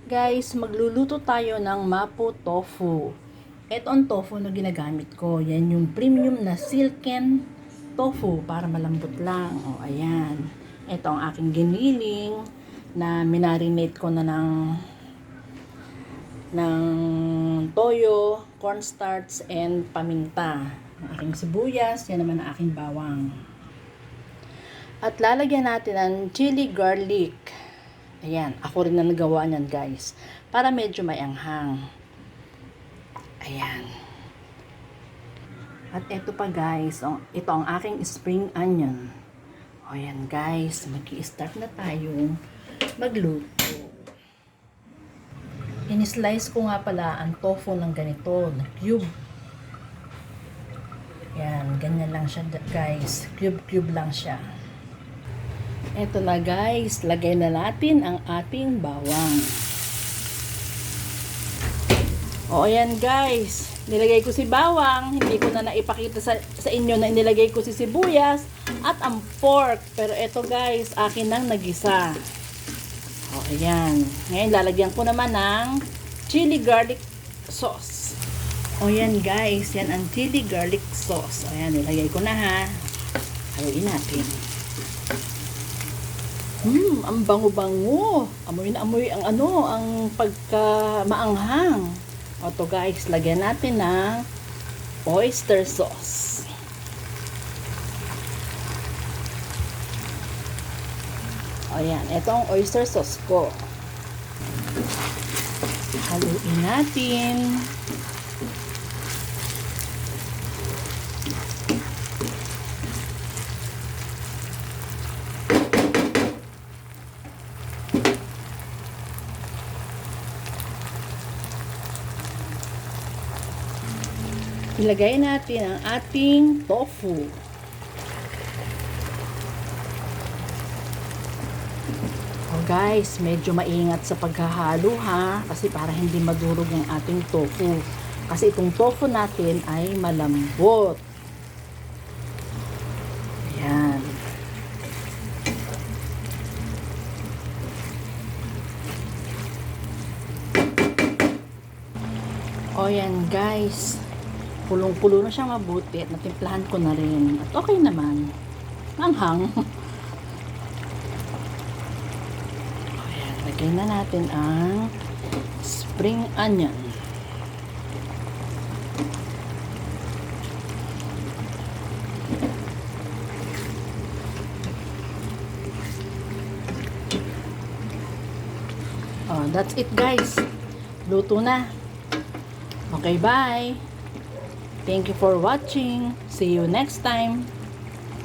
Guys, magluluto tayo ng mapo tofu. Ito ang tofu na ginagamit ko. Yan yung premium na silken tofu para malambot lang. O, ayan. Ito ang aking giniling na minarinate ko na ng toyo, cornstarch, and paminta. Ang aking sibuyas, yan naman ang aking bawang. At lalagyan natin ng chili garlic. Ayan, ako rin na nagawa niyan guys. Para medyo may anghang. Ayan. At ito pa guys, ito ang aking spring onion. O ayan guys, mag-i-start na tayo magluto. In-slice ko nga pala ang tofu ng ganito, na cube. Ayan, ganyan lang siya guys. Cube-cube lang siya. Eto na guys, lagay na natin ang ating bawang. O ayan guys, nilagay ko si bawang, hindi ko na naipakita sa inyo na inilagay ko si sibuyas at ang pork. Pero eto guys, akin nang nagisa. O ayan, ngayon lalagyan ko naman ng chili garlic sauce. O ayan guys, yan ang chili garlic sauce. O ayan, nilagay ko na ha. Haluin natin. Ang bango-bango. Amoy na amoy ang ang pagka maanghang. O to guys, lagyan natin ng oyster sauce. O yan, ito ang oyster sauce ko. Haluin natin. Ilagay natin ang ating tofu. Oh guys, medyo maingat sa paghahalo ha, kasi para hindi madurog ang ating tofu. Kasi itong tofu natin ay malambot. Ayan. O yan guys. Pulong-pulo na siya mabuti at natimplahan ko na rin. At okay naman. Manghang. Ayan, lagay na natin ang spring onion. Oh, that's it guys. Luto na. Okay, bye. Thank you for watching. See you next time.